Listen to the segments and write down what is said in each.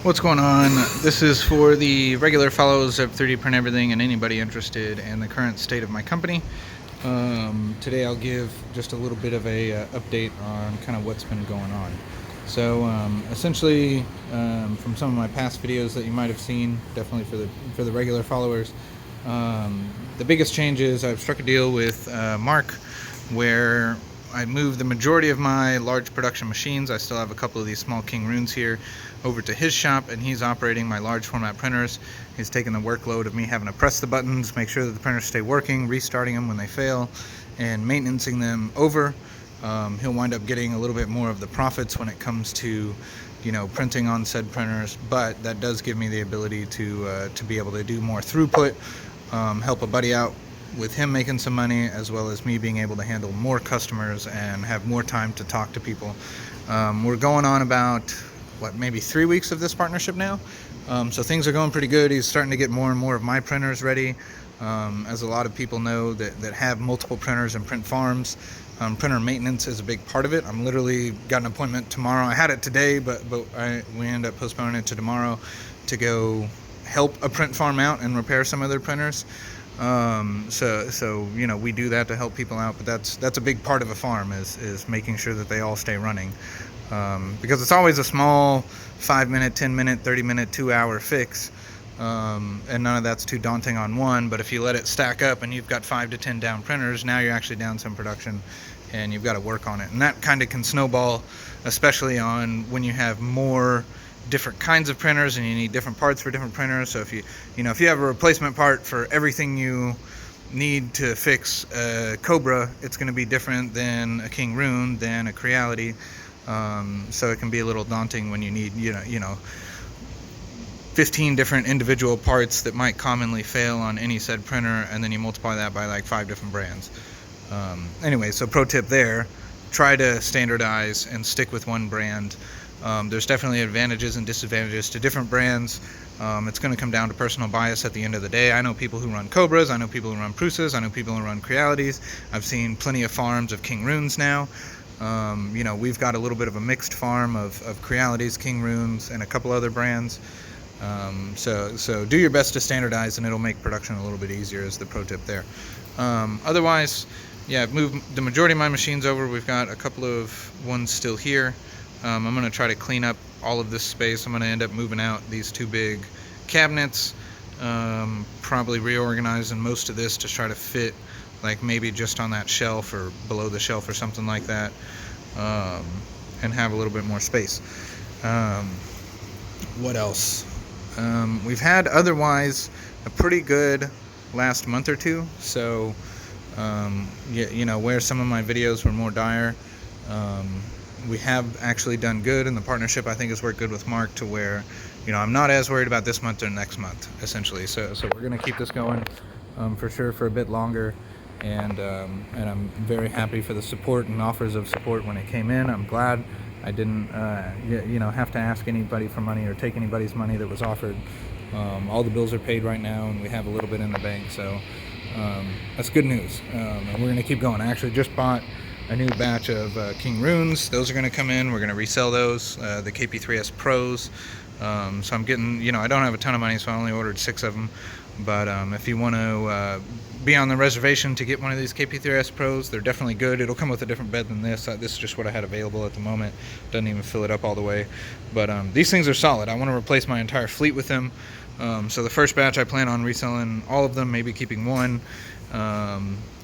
What's going on? This is for the regular follows of 3D Print Everything and anybody interested in the current state of my company. Today I'll give just a little bit of a update on kind of what's been going on. So essentially, from some of my past videos that you might have seen, definitely for the regular followers, the biggest change is I've struck a deal with Mark where I moved the majority of my large production machines. I still have a couple of these small King Runes here over to his shop, and he's operating my large format printers. He's taking the workload of me having to press the buttons, make sure that the printers stay working, restarting them when they fail, and maintaining them over. He'll wind up getting a little bit more of the profits when it comes to, printing on said printers, but that does give me the ability to be able to do more throughput, help a buddy out with him making some money, as well as me being able to handle more customers and have more time to talk to people. We're going on about, maybe 3 weeks of this partnership now. So things are going pretty good. He's starting to get more and more of my printers ready. As a lot of people know that have multiple printers and print farms, printer maintenance is a big part of it. I'm literally got an appointment tomorrow. I had it today, but we ended up postponing it to tomorrow to go help a print farm out and repair some of their printers. So we do that to help people out, but that's a big part of a farm is making sure that they all stay running, because it's always a small 5-minute, 10-minute, 30-minute, 2-hour fix, and none of that's too daunting on one. But if you let it stack up and you've got 5 to 10 down printers, now you're actually down some production and you've got to work on it, and that kind of can snowball, especially on when you have more different kinds of printers and you need different parts for different printers. So if you have a replacement part for everything you need to fix a Cobra, it's going to be different than a King Rune, than a Creality. So it can be a little daunting when you need 15 different individual parts that might commonly fail on any said printer, and then you multiply that by like 5 different brands. Anyway, so pro tip there, try to standardize and stick with one brand. There's definitely advantages and disadvantages to different brands. It's going to come down to personal bias at the end of the day. I know people who run Cobras, I know people who run Prusas, I know people who run Crealities. I've seen plenty of farms of King Runes now. We've got a little bit of a mixed farm of Crealities, King Runes, and a couple other brands. So do your best to standardize, and it'll make production a little bit easier, is the pro tip there. Otherwise, yeah, I've moved the majority of my machines over. We've got a couple of ones still here. I'm going to try to clean up all of this space. I'm going to end up moving out these 2 big cabinets, probably reorganizing most of this to try to fit like maybe just on that shelf or below the shelf or something like that, and have a little bit more space. What else? We've had otherwise a pretty good last month or two. So where some of my videos were more dire, we have actually done good, and the partnership I think has worked good with Mark to where I'm not as worried about this month or next month, essentially. So we're going to keep this going for sure for a bit longer, and I'm very happy for the support and offers of support when it came in. I'm glad I didn't have to ask anybody for money or take anybody's money that was offered. All the bills are paid right now, and we have a little bit in the bank, so that's good news. And we're going to keep going. I actually just bought a new batch of King Runes. Those are going to come in. We're going to resell those, the KP3S Pros. So I'm getting, I don't have a ton of money, so I only ordered 6 of them. But if you want to be on the reservation to get one of these KP3S Pros, they're definitely good. It'll come with a different bed than this. This is just what I had available at the moment. Doesn't even fill it up all the way. But these things are solid. I want to replace my entire fleet with them. So the first batch I plan on reselling all of them, maybe keeping one.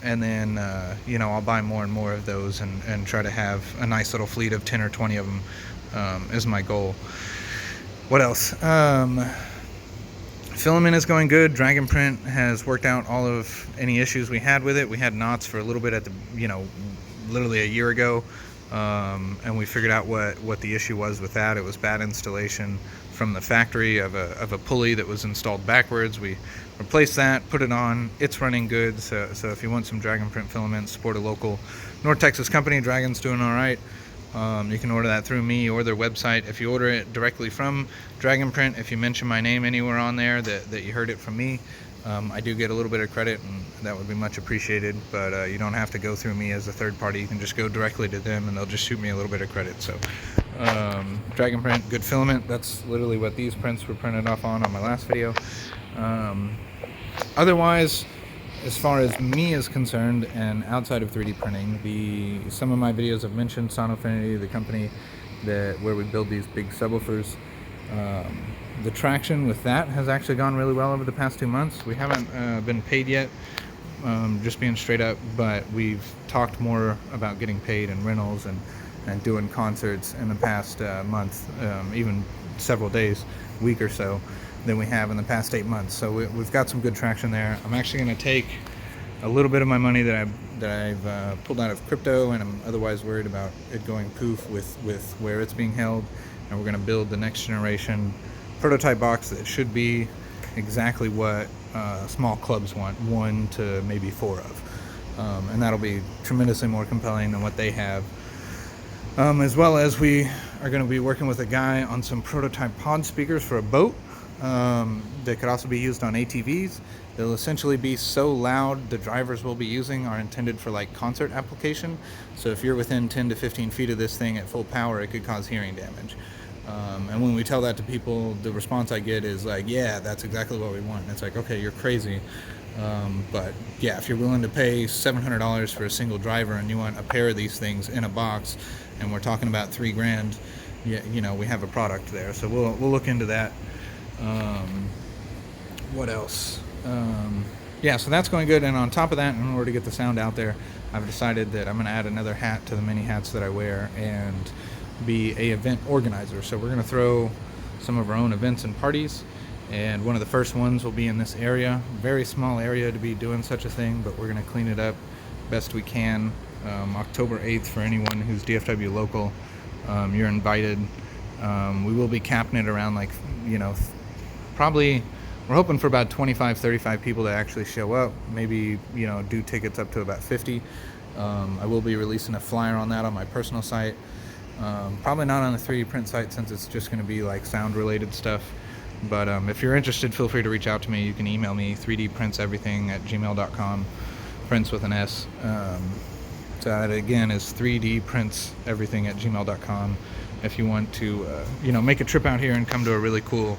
And then, I'll buy more and more of those and try to have a nice little fleet of 10 or 20 of them is my goal. What else? Filament is going good. Dragon Print has worked out all of any issues we had with it. We had knots for a little bit at the, literally a year ago. And we figured out what the issue was with that. It was bad installation from the factory of a pulley that was installed backwards. We replaced that, put it on. It's running good. So if you want some Dragon Print filament, support a local North Texas company. Dragon's doing all right. You can order that through me or their website. If you order it directly from Dragon Print, if you mention my name anywhere on there that you heard it from me, I do get a little bit of credit, and that would be much appreciated. But you don't have to go through me as a third party. You can just go directly to them, and they'll just shoot me a little bit of credit. So Dragon print, good filament. That's literally what these prints were printed off on my last video. Otherwise, as far as me is concerned, and outside of 3D printing, some of my videos have mentioned Sonofinity, the company where we build these big subwoofers. The traction with that has actually gone really well over the past 2 months. We haven't been paid yet, just being straight up, but we've talked more about getting paid in rentals and doing concerts in the past month, even several days, week or so, than we have in the past 8 months. So we've got some good traction there. I'm actually going to take a little bit of my money that I've pulled out of crypto, and I'm otherwise worried about it going poof with where it's being held, and we're going to build the next generation prototype box that should be exactly what small clubs want, 1 to maybe 4 of, and that'll be tremendously more compelling than what they have. As well as we are going to be working with a guy on some prototype pod speakers for a boat that could also be used on ATVs. They'll essentially be so loud, the drivers we'll be using are intended for like concert application. So if you're within 10 to 15 feet of this thing at full power, it could cause hearing damage. And when we tell that to people, the response I get is like, yeah, that's exactly what we want. And it's like, okay, you're crazy. But yeah, if you're willing to pay $700 for a single driver and you want a pair of these things in a box, and we're talking about $3,000, you know, we have a product there. So we'll look into that. What else? Yeah, so that's going good. And on top of that, in order to get the sound out there, I've decided that I'm going to add another hat to the many hats that I wear and be a event organizer. So we're going to throw some of our own events and parties, and one of the first ones will be in this area. Very small area to be doing such a thing, but we're going to clean it up best we can. October 8th, for anyone who's DFW local, you're invited. We will be capping it around, like, you know, probably we're hoping for about 25-35 people to actually show up, maybe, you know, do tickets up to about 50. I will be releasing a flyer on that on my personal site. Probably not on the 3D print site, since it's just going to be like sound related stuff. But if you're interested, feel free to reach out to me. You can email me 3dprintseverything@gmail.com, prints with an S. So that again is 3dprintseverything@gmail.com. If you want to, you know, make a trip out here and come to a really cool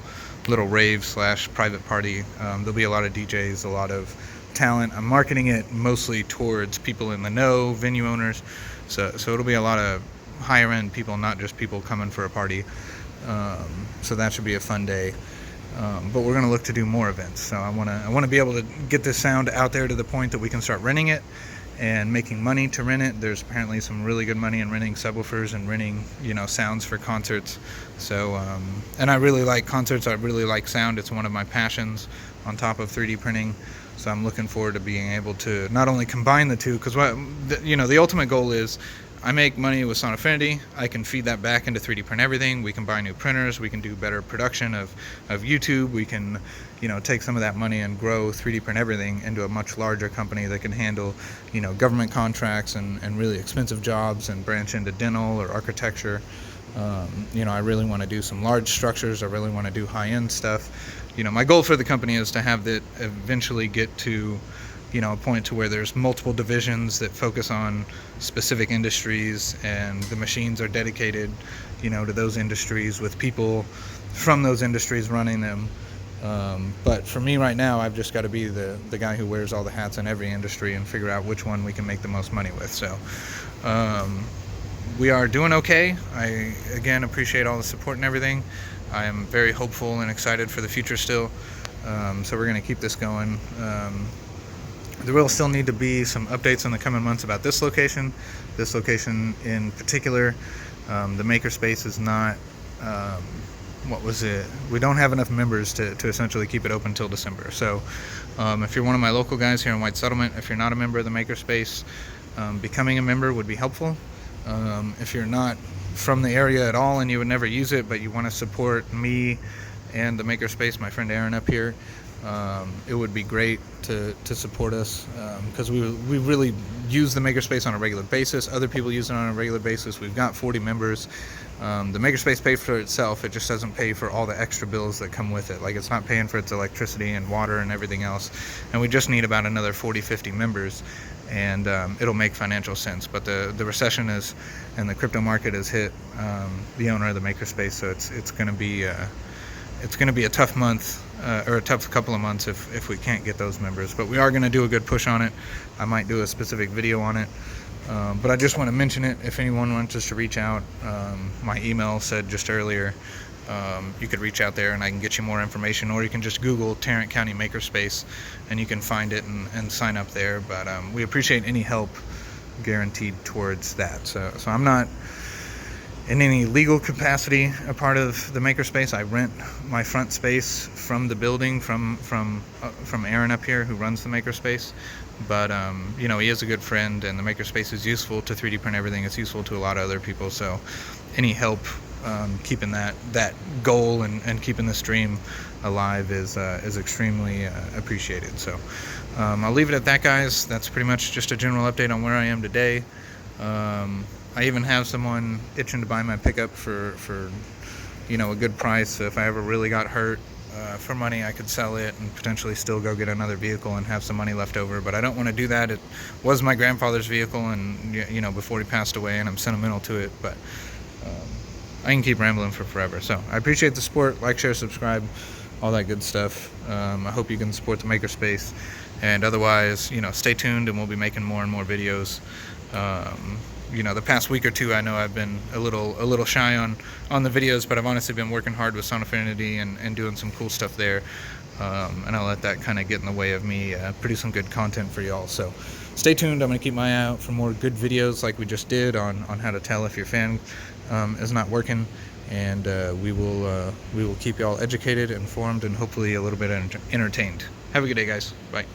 little rave/private party. There'll be a lot of DJs, a lot of talent. I'm marketing it mostly towards people in the know, venue owners. So it'll be a lot of higher end people, not just people coming for a party. So that should be a fun day. But we're going to look to do more events. So I want to be able to get this sound out there to the point that we can start renting it and making money to rent it. There's apparently some really good money in renting subwoofers and renting, you know, sounds for concerts. So and I really like concerts. I really like sound. It's one of my passions on top of 3D printing. So I'm looking forward to being able to not only combine the two, because the ultimate goal is, I make money with Sonofinity. I can feed that back into 3D Print Everything. We can buy new printers. We can do better production of YouTube. We can, you know, take some of that money and grow 3D Print Everything into a much larger company that can handle, you know, government contracts and really expensive jobs, and branch into dental or architecture. You know, I really want to do some large structures. I really want to do high-end stuff. You know, my goal for the company is to have that eventually get to, you know, a point to where there's multiple divisions that focus on specific industries, and the machines are dedicated, you know, to those industries with people from those industries running them. But for me right now, I've just got to be the guy who wears all the hats in every industry and figure out which one we can make the most money with. So we are doing okay. I, again, appreciate all the support and everything. I am very hopeful and excited for the future still. So we're going to keep this going. There will still need to be some updates in the coming months about this location. This location in particular, the Makerspace is not, we don't have enough members to essentially keep it open until December. So if you're one of my local guys here in White Settlement, if you're not a member of the Makerspace, becoming a member would be helpful. If you're not from the area at all and you would never use it, but you want to support me and the Makerspace, my friend Aaron up here, it would be great to support us, because we really use the Makerspace on a regular basis. Other people use it on a regular basis. We've got 40 members. The Makerspace pays for itself. It just doesn't pay for all the extra bills that come with it. Like, it's not paying for its electricity and water and everything else. And we just need about another 40-50 members, and it'll make financial sense. But the recession is, and the crypto market has hit the owner of the Makerspace, so it's going to be a tough month, or a tough couple of months if we can't get those members. But we are going to do a good push on it. I might do a specific video on it. But I just want to mention it if anyone wants us to reach out. My email said just earlier, you could reach out there and I can get you more information, or you can just Google Tarrant County Makerspace and you can find it and sign up there. But we appreciate any help guaranteed towards that. So I'm not in any legal capacity a part of the Makerspace. I rent my front space from the building from Aaron up here, who runs the Makerspace. But he is a good friend, and the Makerspace is useful to 3D print everything. It's useful to a lot of other people. So any help keeping that goal and keeping the stream alive is extremely appreciated. So I'll leave it at that, guys. That's pretty much just a general update on where I am today. I even have someone itching to buy my pickup for a good price. So if I ever really got hurt for money, I could sell it and potentially still go get another vehicle and have some money left over. But I don't want to do that. It was my grandfather's vehicle, and before he passed away, and I'm sentimental to it. But I can keep rambling for forever. So I appreciate the support. Like, share, subscribe, all that good stuff. I hope you can support the Makerspace, and otherwise, stay tuned, and we'll be making more and more videos. The past week or two, I know I've been a little shy on the videos, but I've honestly been working hard with Sonofinity and doing some cool stuff there. And I'll let that kind of get in the way of me producing good content for y'all. So stay tuned. I'm going to keep my eye out for more good videos like we just did on how to tell if your fan is not working. And we will keep y'all educated, informed, and hopefully a little bit entertained. Have a good day, guys. Bye.